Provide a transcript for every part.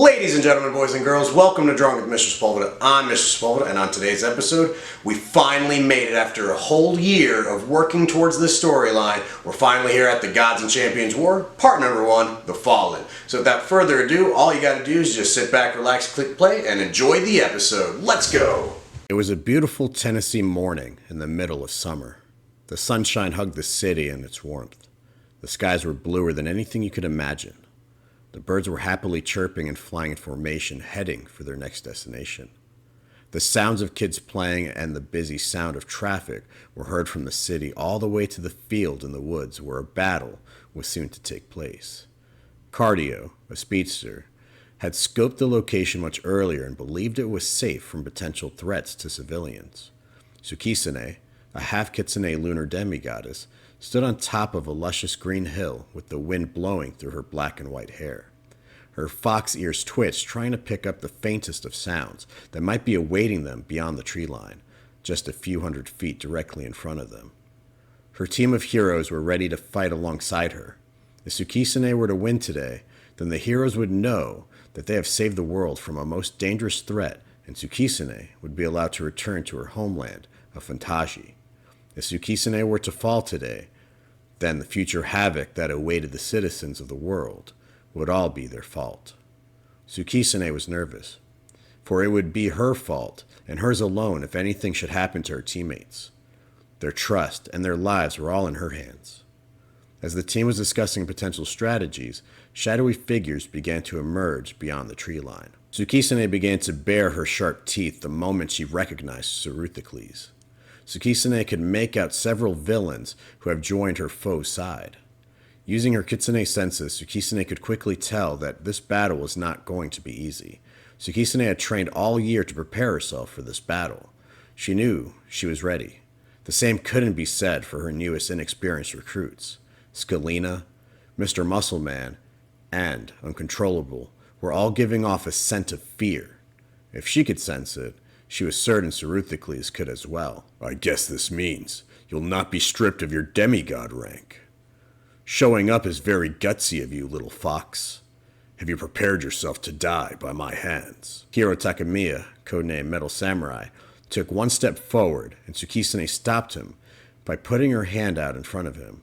Ladies and gentlemen, boys and girls, welcome to Drunk with Mr. Sepulveda. I'm Mr. Sepulveda, and on today's episode, we finally made it after a whole year of working towards this storyline. We're finally here at the Gods and Champions War, part number 1, The Fallen. So without further ado, all you gotta do is just sit back, relax, click play, and enjoy the episode. Let's go! It was a beautiful Tennessee morning in the middle of summer. The sunshine hugged the city in its warmth. The skies were bluer than anything you could imagine. The birds were happily chirping and flying in formation, heading for their next destination. The sounds of kids playing and the busy sound of traffic were heard from the city all the way to the field in the woods where a battle was soon to take place. Cardio, a speedster, had scoped the location much earlier and believed it was safe from potential threats to civilians. Tsukisane, a half-kitsune lunar demigoddess, stood on top of a luscious green hill with the wind blowing through her black and white hair. Her fox ears twitched, trying to pick up the faintest of sounds that might be awaiting them beyond the tree line, just a few hundred feet directly in front of them. Her team of heroes were ready to fight alongside her. If Tsukisane were to win today, then the heroes would know that they have saved the world from a most dangerous threat, and Tsukisane would be allowed to return to her homeland of Fantasia. If Tsukisane were to fall today, then the future havoc that awaited the citizens of the world would all be their fault. Tsukisane was nervous, for it would be her fault, and hers alone, if anything should happen to her teammates. Their trust and their lives were all in her hands. As the team was discussing potential strategies, shadowy figures began to emerge beyond the tree line. Tsukisane began to bare her sharp teeth the moment she recognized Saruthocles. Tsukisane could make out several villains who have joined her foe's side. Using her kitsune senses, Tsukisane could quickly tell that this battle was not going to be easy. Tsukisane had trained all year to prepare herself for this battle. She knew she was ready. The same couldn't be said for her newest inexperienced recruits. Scalina, Mr. Muscleman, and Uncontrollable were all giving off a scent of fear. If she could sense it, she was certain Saruthocles could as well. I guess this means you'll not be stripped of your demigod rank. Showing up is very gutsy of you, little fox. Have you prepared yourself to die by my hands? Hiro Takemiya, codenamed Metal Samurai, took one step forward, and Tsukisane stopped him by putting her hand out in front of him.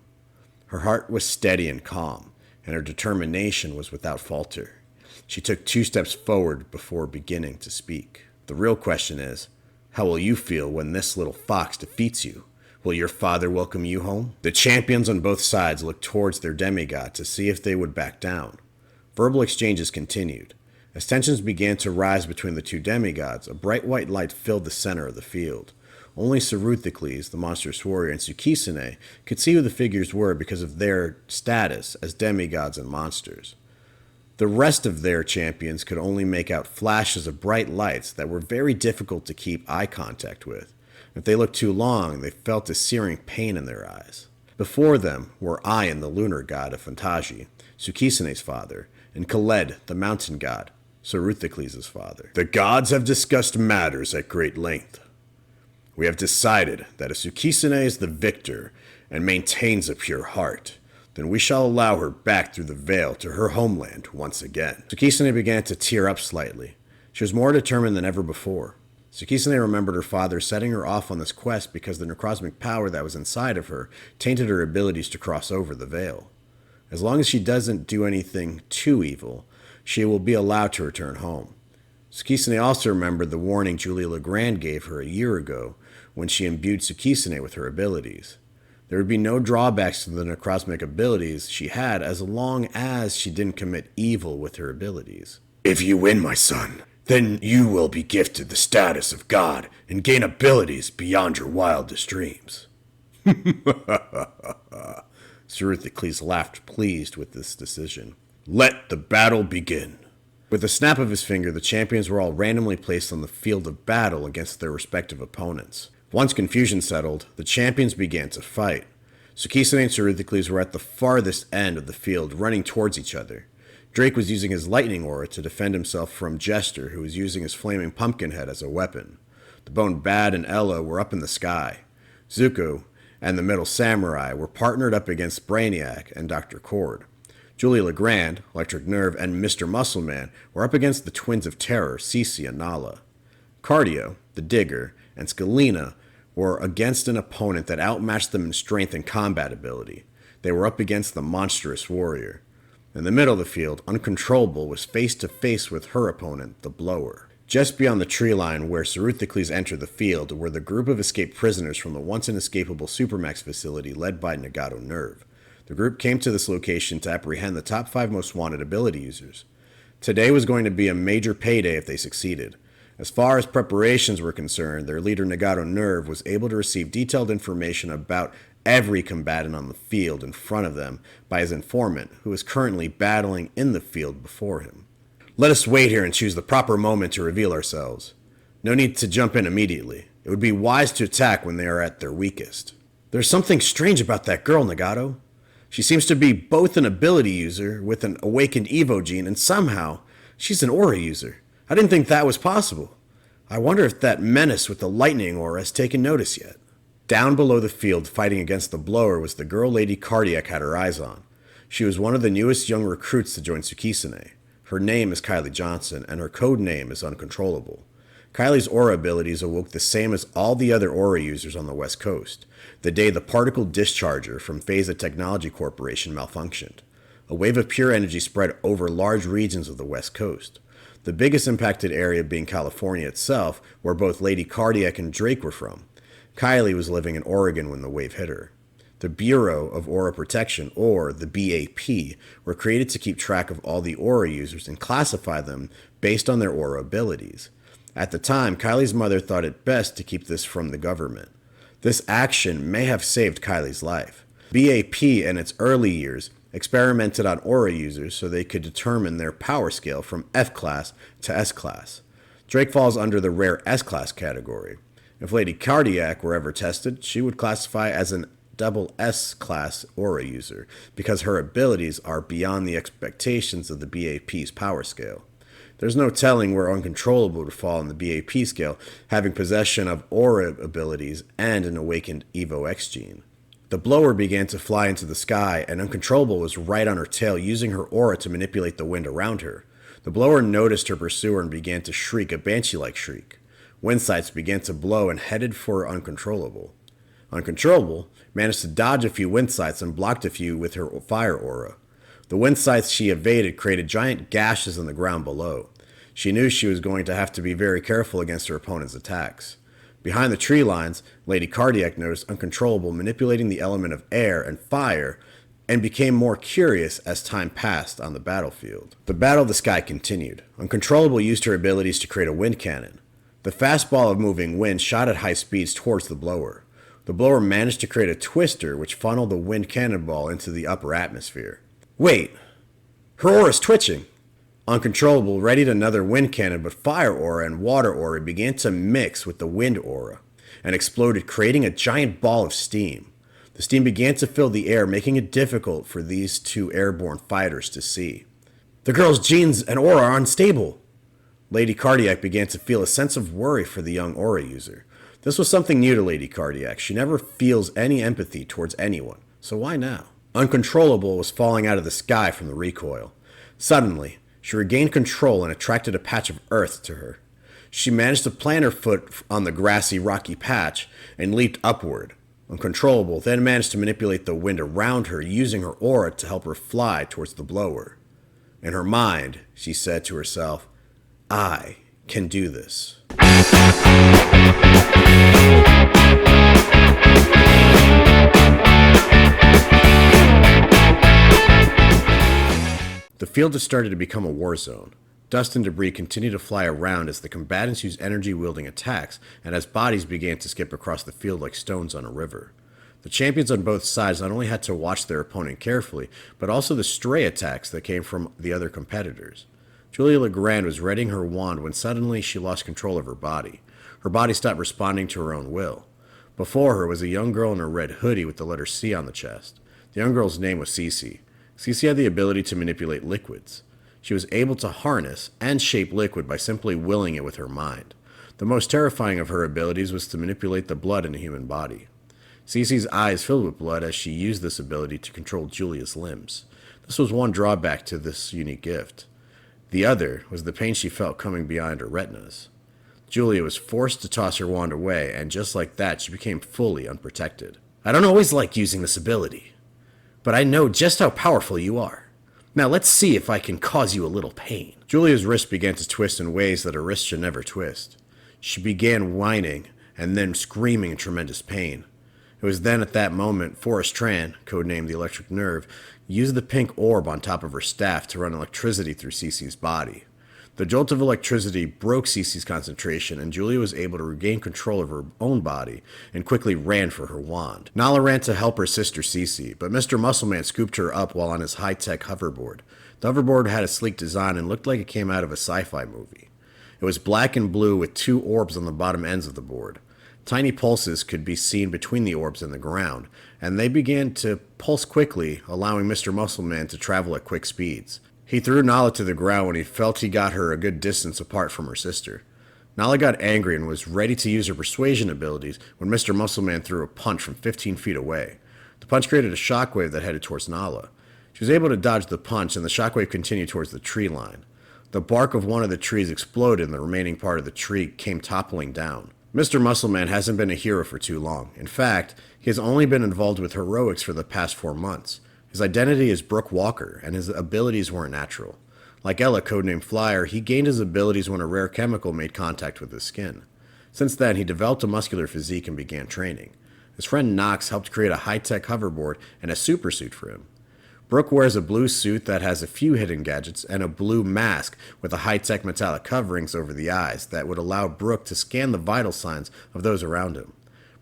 Her heart was steady and calm, and her determination was without falter. She took 2 steps forward before beginning to speak. The real question is, how will you feel when this little fox defeats you? Will your father welcome you home? The champions on both sides looked towards their demigod to see if they would back down. Verbal exchanges continued. As tensions began to rise between the two demigods, a bright white light filled the center of the field. Only Saruthocles, the monstrous warrior, and Tsukisane could see who the figures were because of their status as demigods and monsters. The rest of their champions could only make out flashes of bright lights that were very difficult to keep eye contact with. If they looked too long, they felt a searing pain in their eyes. Before them were Ion, the lunar god of Fantasia, Tsukisane's father, and Khaled, the mountain god, Saruthocles' father. The gods have discussed matters at great length. We have decided that if Tsukisane is the victor and maintains a pure heart, then we shall allow her back through the veil to her homeland once again. Tsukisane began to tear up slightly. She was more determined than ever before. Tsukisane remembered her father setting her off on this quest because the necrosmic power that was inside of her tainted her abilities to cross over the veil. As long as she doesn't do anything too evil, she will be allowed to return home. Tsukisane also remembered the warning Julia Legrand gave her a year ago when she imbued Tsukisane with her abilities. There would be no drawbacks to the necrosmic abilities she had as long as she didn't commit evil with her abilities. If you win, my son, then you will be gifted the status of God and gain abilities beyond your wildest dreams. Saruthocles laughed, pleased with this decision. Let the battle begin. With a snap of his finger, the champions were all randomly placed on the field of battle against their respective opponents. Once confusion settled, the champions began to fight. Tsukisane and Saruthocles were at the farthest end of the field, running towards each other. Drake was using his lightning aura to defend himself from Jester, who was using his flaming pumpkin head as a weapon. The Bone Bad and Ella were up in the sky. Zuko and the Metal Samurai were partnered up against Brainiac and Dr. Cord. Julia Legrand, Electric Nerve, and Mr. Muscleman were up against the twins of terror, Cece and Nala. Cardio, the Digger, and Scalina were against an opponent that outmatched them in strength and combat ability. They were up against the monstrous warrior. In the middle of the field, Uncontrollable was face to face with her opponent, the Blower. Just beyond the tree line where Ceruthocles entered the field were the group of escaped prisoners from the once inescapable Supermax facility led by Nagato Nerve. The group came to this location to apprehend the top 5 most wanted ability users. Today was going to be a major payday if they succeeded. As far as preparations were concerned, their leader Nagato Nerve was able to receive detailed information about every combatant on the field in front of them by his informant, who is currently battling in the field before him. Let us wait here and choose the proper moment to reveal ourselves. No need to jump in immediately. It would be wise to attack when they are at their weakest. There's something strange about that girl, Nagato. She seems to be both an ability user with an awakened Evo gene, and somehow she's an aura user. I didn't think that was possible. I wonder if that menace with the lightning aura has taken notice yet. Down below the field, fighting against the Blower, was the girl Lady Cardiac had her eyes on. She was one of the newest young recruits to join Tsukisune. Her name is Kylie Johnson, and her code name is Uncontrollable. Kylie's aura abilities awoke the same as all the other aura users on the West Coast, the day the particle discharger from Phasa Technology Corporation malfunctioned. A wave of pure energy spread over large regions of the West Coast, the biggest impacted area being California itself, where both Lady Cardiac and Drake were from. Kylie was living in Oregon when the wave hit her. The Bureau of Aura Protection, or the BAP, were created to keep track of all the aura users and classify them based on their aura abilities. At the time, Kylie's mother thought it best to keep this from the government. This action may have saved Kylie's life. BAP, in its early years, experimented on aura users so they could determine their power scale from F-class to S-class. Drake falls under the rare S-class category. If Lady Cardiac were ever tested, she would classify as an double S-class aura user because her abilities are beyond the expectations of the BAP's power scale. There's no telling where Uncontrollable would fall on the BAP scale, having possession of aura abilities and an awakened Evo X gene. The Blower began to fly into the sky, and Uncontrollable was right on her tail, using her aura to manipulate the wind around her. The Blower noticed her pursuer and began to shriek a banshee-like shriek. Wind sights began to blow and headed for Uncontrollable. Uncontrollable managed to dodge a few wind sights and blocked a few with her fire aura. The wind sights she evaded created giant gashes in the ground below. She knew she was going to have to be very careful against her opponent's attacks. Behind the tree lines, Lady Cardiac noticed Uncontrollable manipulating the element of air and fire and became more curious as time passed on the battlefield. The Battle of the Sky continued. Uncontrollable used her abilities to create a wind cannon. The fastball of moving wind shot at high speeds towards the Blower. The Blower managed to create a twister which funneled the wind cannonball into the upper atmosphere. Wait, her aura's twitching. Uncontrollable readied another wind cannon, but fire aura and water aura began to mix with the wind aura and exploded, creating a giant ball of steam. The steam began to fill the air, making it difficult for these two airborne fighters to see. The girl's genes and aura are unstable. Lady Cardiac began to feel a sense of worry for the young aura user. This was something new to Lady Cardiac. She never feels any empathy towards anyone, so why now? Uncontrollable was falling out of the sky from the recoil. Suddenly, she regained control and attracted a patch of earth to her. She managed to plant her foot on the grassy, rocky patch and leaped upward. Uncontrollable then managed to manipulate the wind around her, using her aura to help her fly towards the Blower. In her mind, she said to herself, "I can do this." The field has started to become a war zone. Dust and debris continue to fly around as the combatants use energy-wielding attacks and as bodies began to skip across the field like stones on a river. The champions on both sides not only had to watch their opponent carefully, but also the stray attacks that came from the other competitors. Julia Legrand was readying her wand when suddenly she lost control of her body. Her body stopped responding to her own will. Before her was a young girl in a red hoodie with the letter C on the chest. The young girl's name was Cece. Cece had the ability to manipulate liquids. She was able to harness and shape liquid by simply willing it with her mind. The most terrifying of her abilities was to manipulate the blood in a human body. Cece's eyes filled with blood as she used this ability to control Julia's limbs. This was one drawback to this unique gift. The other was the pain she felt coming behind her retinas. Julia was forced to toss her wand away, and just like that, she became fully unprotected. I don't always like using this ability, but I know just how powerful you are. Now let's see if I can cause you a little pain. Julia's wrist began to twist in ways that a wrist should never twist. She began whining and then screaming in tremendous pain. It was then at that moment Forrest Tran, codenamed the Electric Nerve, used the pink orb on top of her staff to run electricity through Cece's body. The jolt of electricity broke Cece's concentration, and Julia was able to regain control of her own body and quickly ran for her wand. Nala ran to help her sister Cece, but Mr. Muscleman scooped her up while on his high-tech hoverboard. The hoverboard had a sleek design and looked like it came out of a sci-fi movie. It was black and blue with 2 orbs on the bottom ends of the board. Tiny pulses could be seen between the orbs and the ground, and they began to pulse quickly, allowing Mr. Muscleman to travel at quick speeds. He threw Nala to the ground when he felt he got her a good distance apart from her sister. Nala got angry and was ready to use her persuasion abilities when Mr. Muscleman threw a punch from 15 feet away. The punch created a shockwave that headed towards Nala. She was able to dodge the punch, and the shockwave continued towards the tree line. The bark of one of the trees exploded, and the remaining part of the tree came toppling down. Mr. Muscleman hasn't been a hero for too long. In fact, he has only been involved with heroics for the past 4 months. His identity is Brooke Walker, and his abilities weren't natural. Like Ella, codenamed Flyer, he gained his abilities when a rare chemical made contact with his skin. Since then, he developed a muscular physique and began training. His friend Knox helped create a high-tech hoverboard and a supersuit for him. Brooke wears a blue suit that has a few hidden gadgets and a blue mask with a high-tech metallic coverings over the eyes that would allow Brooke to scan the vital signs of those around him.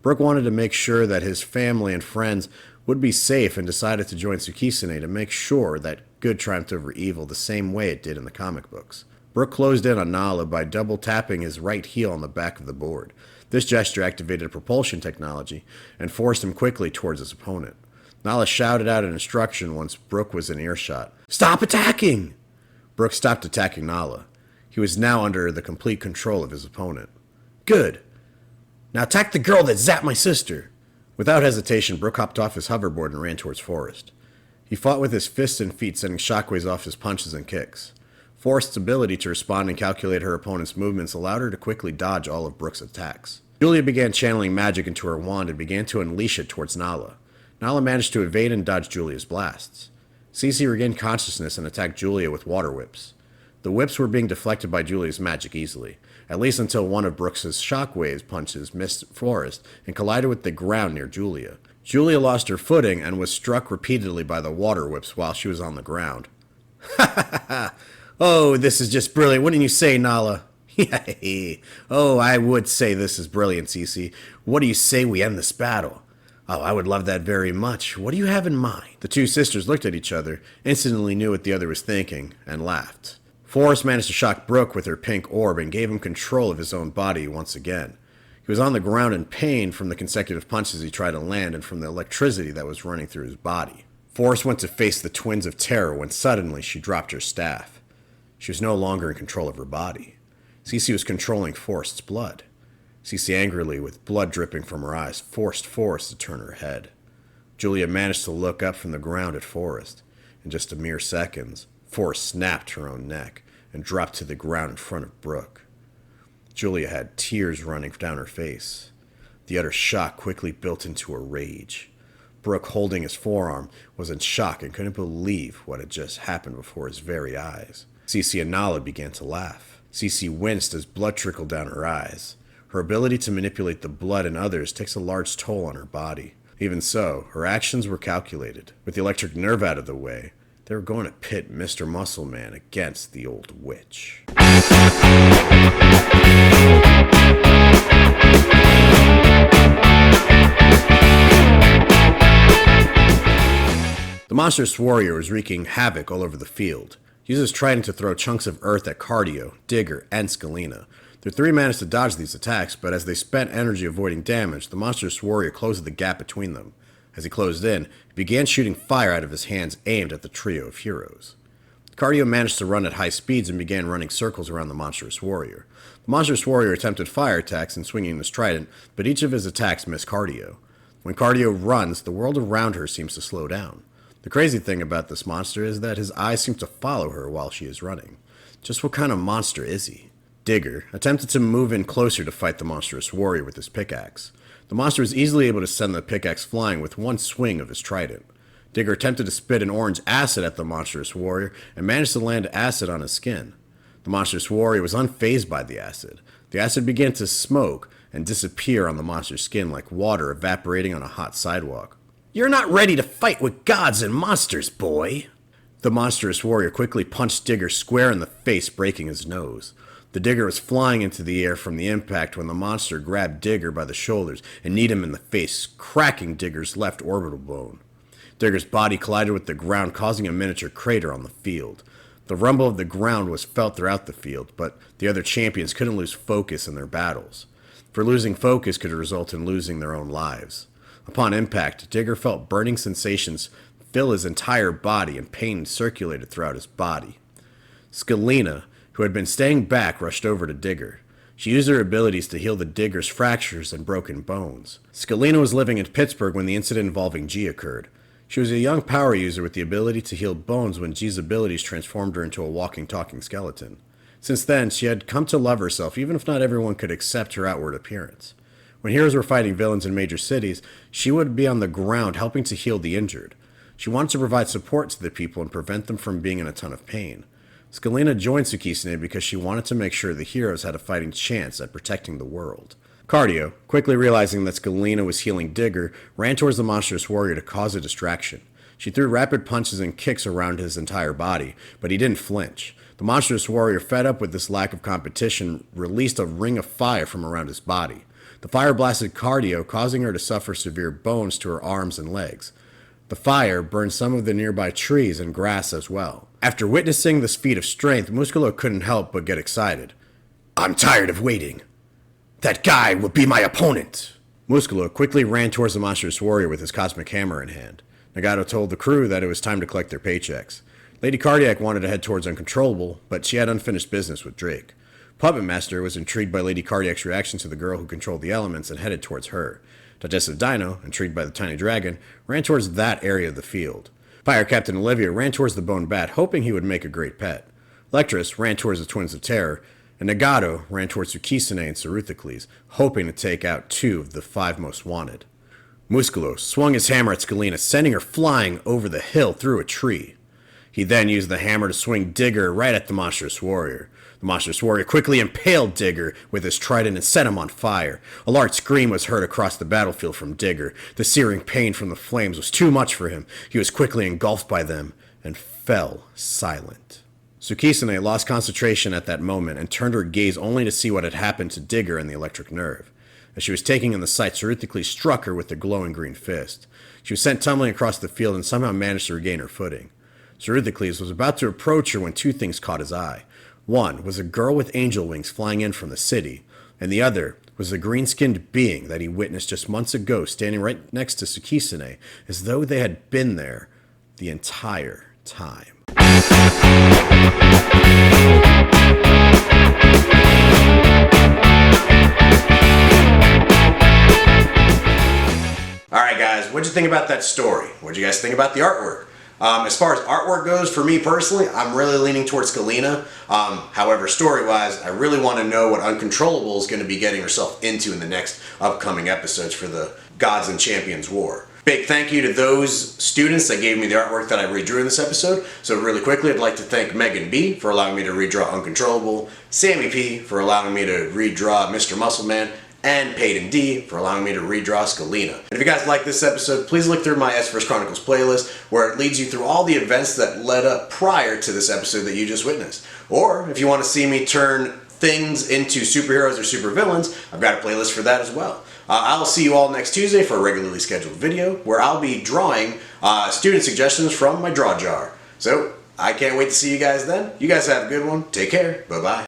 Brooke wanted to make sure that his family and friends would be safe and decided to join Tsukisune to make sure that good triumphed over evil the same way it did in the comic books. Brooke closed in on Nala by double tapping his right heel on the back of the board. This gesture activated propulsion technology and forced him quickly towards his opponent. Nala shouted out an instruction once Brooke was in earshot. "Stop attacking!" Brooke stopped attacking Nala. He was now under the complete control of his opponent. "Good. Now attack the girl that zapped my sister." Without hesitation, Brooke hopped off his hoverboard and ran towards Forrest. He fought with his fists and feet, sending shockwaves off his punches and kicks. Forrest's ability to respond and calculate her opponent's movements allowed her to quickly dodge all of Brooke's attacks. Julia began channeling magic into her wand and began to unleash it towards Nala. Nala managed to evade and dodge Julia's blasts. Cece regained consciousness and attacked Julia with water whips. The whips were being deflected by Julia's magic easily, at least until one of Brooke's shockwaves punches missed Forrest and collided with the ground near Julia. Julia lost her footing and was struck repeatedly by the water whips while she was on the ground. "Ha ha ha! Oh, this is just brilliant, wouldn't you say, Nala?" "Oh, I would say this is brilliant, Cece. What do you say we end this battle?" "Oh, I would love that very much. What do you have in mind?" The 2 sisters looked at each other, instantly knew what the other was thinking, and laughed. Forrest managed to shock Brooke with her pink orb and gave him control of his own body once again. He was on the ground in pain from the consecutive punches he tried to land and from the electricity that was running through his body. Forrest went to face the twins of terror when suddenly she dropped her staff. She was no longer in control of her body. Cece was controlling Forrest's blood. Cece angrily, with blood dripping from her eyes, forced Forrest to turn her head. Julia managed to look up from the ground at Forrest. In just a mere seconds, Forrest snapped her own neck and dropped to the ground in front of Brooke. Julia had tears running down her face. The utter shock quickly built into her rage. Brooke, holding his forearm, was in shock and couldn't believe what had just happened before his very eyes. Cece and Nala began to laugh. Cece winced as blood trickled down her eyes. Her ability to manipulate the blood in others takes a large toll on her body. Even so, her actions were calculated. With the electric nerve out of the way, they were going to pit Mr. Muscleman against the old witch. The monstrous warrior was wreaking havoc all over the field. He uses trident to throw chunks of earth at Cardio, Digger, and Scalina. The 3 managed to dodge these attacks, but as they spent energy avoiding damage, the monstrous warrior closed the gap between them. As he closed in, he began shooting fire out of his hands aimed at the trio of heroes. Cardio managed to run at high speeds and began running circles around the monstrous warrior. The monstrous warrior attempted fire attacks and swinging his trident, but each of his attacks missed Cardio. When Cardio runs, the world around her seems to slow down. The crazy thing about this monster is that his eyes seem to follow her while she is running. Just what kind of monster is he? Digger attempted to move in closer to fight the monstrous warrior with his pickaxe. The monster was easily able to send the pickaxe flying with one swing of his trident. Digger attempted to spit an orange acid at the monstrous warrior and managed to land acid on his skin. The monstrous warrior was unfazed by the acid. The acid began to smoke and disappear on the monster's skin like water evaporating on a hot sidewalk. "You're not ready to fight with gods and monsters, boy!" The monstrous warrior quickly punched Digger square in the face, breaking his nose. The Digger was flying into the air from the impact when the monster grabbed Digger by the shoulders and kneed him in the face, cracking Digger's left orbital bone. Digger's body collided with the ground, causing a miniature crater on the field. The rumble of the ground was felt throughout the field, but the other champions couldn't lose focus in their battles. For losing focus could result in losing their own lives. Upon impact, Digger felt burning sensations fill his entire body and pain circulated throughout his body. Scalina, who had been staying back, rushed over to Digger. She used her abilities to heal the Digger's fractures and broken bones. Scalina was living in Pittsburgh when the incident involving G occurred. She was a young power user with the ability to heal bones when G's abilities transformed her into a walking, talking skeleton. Since then, she had come to love herself, even if not everyone could accept her outward appearance. When heroes were fighting villains in major cities, she would be on the ground helping to heal the injured. She wanted to provide support to the people and prevent them from being in a ton of pain. Scalina joined Tsukisune because she wanted to make sure the heroes had a fighting chance at protecting the world. Cardio, quickly realizing that Scalina was healing Digger, ran towards the monstrous warrior to cause a distraction. She threw rapid punches and kicks around his entire body, but he didn't flinch. The monstrous warrior, fed up with this lack of competition, released a ring of fire from around his body. The fire blasted Cardio, causing her to suffer severe burns to her arms and legs. The fire burned some of the nearby trees and grass as well. After witnessing this feat of strength, Musculo couldn't help but get excited. "I'm tired of waiting. That guy will be my opponent!" Musculo quickly ran towards the monstrous warrior with his cosmic hammer in hand. Nagato told the crew that it was time to collect their paychecks. Lady Cardiac wanted to head towards Uncontrollable, but she had unfinished business with Drake. Puppet Master was intrigued by Lady Cardiac's reaction to the girl who controlled the elements and headed towards her. Digestive Dino, intrigued by the tiny dragon, ran towards that area of the field. Fire Captain Olivia ran towards the Bone Bat, hoping he would make a great pet. Lectress ran towards the Twins of Terror, and Nagato ran towards Tsukisune and Ceruthocles, hoping to take out 2 of the 5 most wanted. Musculo swung his hammer at Scalina, sending her flying over the hill through a tree. He then used the hammer to swing Digger right at the monstrous warrior. The monstrous warrior quickly impaled Digger with his trident and set him on fire. A large scream was heard across the battlefield from Digger. The searing pain from the flames was too much for him. He was quickly engulfed by them and fell silent. Tsukisune lost concentration at that moment and turned her gaze only to see what had happened to Digger and the electric nerve. As she was taking in the sight, Ceruthocles struck her with the glowing green fist. She was sent tumbling across the field and somehow managed to regain her footing. Ceruthocles was about to approach her when 2 things caught his eye. One was a girl with angel wings flying in from the city, and the other was the green-skinned being that he witnessed just months ago standing right next to Tsukisune, as though they had been there the entire time. Alright guys, what'd you think about that story? What'd you guys think about the artwork? As far as artwork goes, for me personally, I'm really leaning towards Scalina. However, story-wise, I really want to know what Uncontrollable is going to be getting herself into in the next upcoming episodes for the Gods and Champions War. Big thank you to those students that gave me the artwork that I redrew in this episode. So really quickly, I'd like to thank Megan B for allowing me to redraw Uncontrollable, Sammy P for allowing me to redraw Mr. Muscleman, and Peyton D for allowing me to redraw Scalina. And if you guys like this episode, please look through my S vs. Chronicles playlist, where it leads you through all the events that led up prior to this episode that you just witnessed. Or if you want to see me turn things into superheroes or supervillains, I've got a playlist for that as well. I'll see you all next Tuesday for a regularly scheduled video where I'll be drawing student suggestions from my draw jar. So I can't wait to see you guys then. You guys have a good one. Take care. Bye-bye.